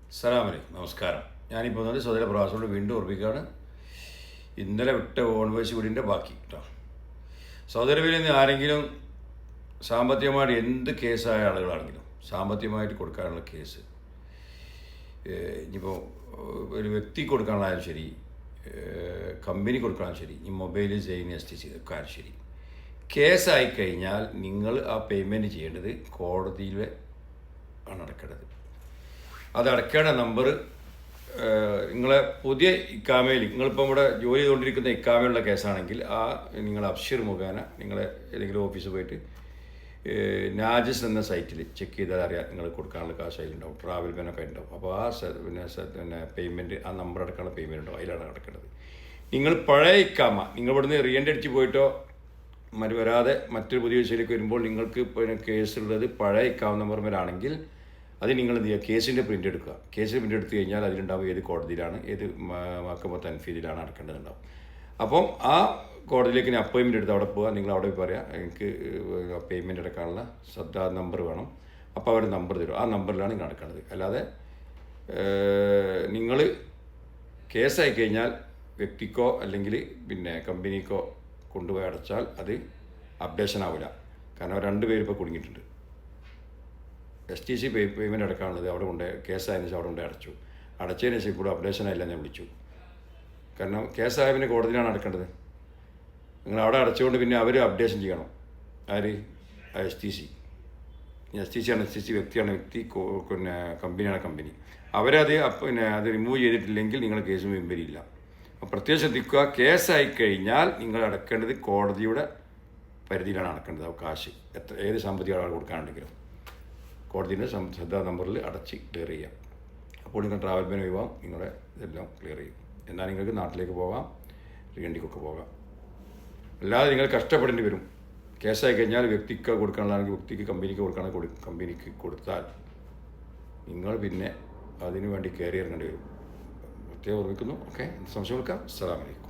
അസ്സലാമു അലൈക്കും. നമസ്കാരം. ഞാനിപ്പോൾ വന്നത് സൗദിയിലെ പ്രവാസികളോട് വീണ്ടും ഓർമ്മിക്കുകയാണ്. ഇന്നലെ വിട്ട ഓൺവേഴ്സ് വീടിൻ്റെ ബാക്കി കേട്ടോ. സൗദി അറേബ്യയിൽ നിന്ന് ആരെങ്കിലും സാമ്പത്തികമായിട്ട് എന്ത് കേസായ ആളുകളാണെങ്കിലും സാമ്പത്തികമായിട്ട് കൊടുക്കാനുള്ള കേസ്, ഇനിയിപ്പോൾ ഒരു വ്യക്തി കൊടുക്കാനായാലും ശരി, കമ്പനി കൊടുക്കാനും ശരി, ഈ മൊബൈൽ ചെയ്യുന്ന STC ഒക്കെ ശരി, കേസായി കഴിഞ്ഞാൽ നിങ്ങൾ ആ പേയ്മെൻറ്റ് ചെയ്യേണ്ടത് കോടതിയിൽ ആണ് അടക്കേണ്ടത്. അത് അടക്കേണ്ട നമ്പർ നിങ്ങളെ പുതിയ ഇക്കാമയിൽ, നിങ്ങളിപ്പോൾ ഇവിടെ ജോലി ചെയ്തുകൊണ്ടിരിക്കുന്ന ഇക്കാമയുള്ള കേസാണെങ്കിൽ നിങ്ങൾ അബ്ഷിർ മുഖേന നിങ്ങളെ ഏതെങ്കിലും ഓഫീസിൽ പോയിട്ട് നാജസ് എന്ന സൈറ്റിൽ ചെക്ക് ചെയ്താൽ അറിയാം നിങ്ങൾ കൊടുക്കാനുള്ള കാശ് അതിലുണ്ടാവും, ട്രാവൽ ബാനൊക്കെ ഉണ്ടാവും. അപ്പോൾ പിന്നെ പേയ്മെൻറ്റ്, ആ നമ്പർ അടക്കാനുള്ള പേയ്മെൻറ്റ് ഉണ്ടാവും, അതിലാണ് അടക്കേണ്ടത്. നിങ്ങൾ പഴയ ഇക്കാമ, നിങ്ങൾ ഇവിടുന്ന് റീഎൻ്റ് അടിച്ച് പോയിട്ടോ വരാതെ മറ്റൊരു പുതിയ വിഷയത്തിലേക്ക് വരുമ്പോൾ നിങ്ങൾക്ക് പിന്നെ കേസുള്ളത് പഴയ ഇക്കാമ നമ്പർ മേലാണെങ്കിൽ അത് നിങ്ങൾ എന്ത് ചെയ്യുക, കേസിൻ്റെ പ്രിൻ്റ് എടുക്കുക. കേസിൻ്റെ പ്രിൻ്റ് എടുത്തു കഴിഞ്ഞാൽ അതിലുണ്ടാവും ഏത് കോടതിയിലാണ്, ഏത് മഹ്കമ തൻഫീദിലാണ് അടക്കേണ്ടതുണ്ടാവും. അപ്പം ആ കോടതിയിലേക്ക് ഞാൻ അപ്പോയിൻമെൻറ്റ് എടുത്ത് അവിടെ പോവുക. നിങ്ങൾ അവിടെ പറയാം എനിക്ക് പേയ്മെൻറ്റ് അടക്കാനുള്ള നമ്പർ വേണം. അപ്പോൾ അവർ നമ്പർ തരും, ആ നമ്പറിലാണ് നിങ്ങൾ അടക്കേണ്ടത്. അല്ലാതെ നിങ്ങൾ കേസായി കഴിഞ്ഞാൽ വ്യക്തിക്കോ അല്ലെങ്കിൽ പിന്നെ കമ്പനിക്കോ കൊണ്ടുപോയി അടച്ചാൽ അത് അപ്ഡേഷൻ ആവില്ല. കാരണം അവർ രണ്ടുപേരും ഇപ്പോൾ കുടുങ്ങിയിട്ടുണ്ട്. STC പേയ്മെൻറ്റ് അടക്കാനുള്ളത് അവിടെ കൊണ്ട് കേസായതിനു ശേഷം അവിടെ കൊണ്ട് അടച്ചതിന് ശേഷം ഇപ്പോൾ അപ്ഡേഷൻ ആയില്ല ഞാൻ വിളിച്ചു. കാരണം കേസായ പിന്നെ കോടതിയിലാണ് അടക്കേണ്ടത്. നിങ്ങൾ അവിടെ അടച്ചുകൊണ്ട് പിന്നെ അവർ അപ്ഡേഷൻ ചെയ്യണം. ആര്? STC. STC ആണ്, STC വ്യക്തിയാണ് വ്യക്തി, പിന്നെ കമ്പനിയാണ് കമ്പനി. അവരത് പിന്നെ അത് റിമൂവ് ചെയ്തിട്ടില്ലെങ്കിൽ നിങ്ങൾ കേസ് പിൻവലിയില്ല. അപ്പോൾ പ്രത്യേകം ശ്രദ്ധിക്കുക, കേസായി കഴിഞ്ഞാൽ നിങ്ങൾ അടക്കേണ്ടത് കോടതിയുടെ പരിധിയിലാണ് അടക്കേണ്ടത്. കാശ് ഏത് സാമ്പത്തിക ആൾ കൊടുക്കാനുണ്ടെങ്കിലും കോടതിയുടെ നമ്പറിൽ അടച്ച് ക്ലിയർ ചെയ്യാം. അപ്പോൾ നിങ്ങൾ ട്രാവൽ ബാൻ ഒഴിവാകും, നിങ്ങളുടെ ഇതെല്ലാം ക്ലിയർ ചെയ്യും. എന്നാൽ നിങ്ങൾക്ക് നാട്ടിലേക്ക് പോകാം, റീഎൻഡിക്കൊക്കെ പോകാം. അല്ലാതെ നിങ്ങൾ കഷ്ടപ്പെടേണ്ടി വരും. കേസായി കഴിഞ്ഞാൽ വ്യക്തിക്ക് കൊടുക്കാനുള്ളതാണെങ്കിൽ വ്യക്തിക്ക്, കമ്പനിക്ക് കൊടുക്കുകയാണെങ്കിൽ കമ്പനിക്ക് കൊടുത്താൽ നിങ്ങൾ പിന്നെ അതിനു വേണ്ടി കയറി ഇറങ്ങേണ്ടി വരും. പ്രത്യേകം ഓർമ്മിക്കുന്നു. ഓക്കെ, സംശയം കൊടുക്കാം. അസ്സലാമു അലൈക്കും.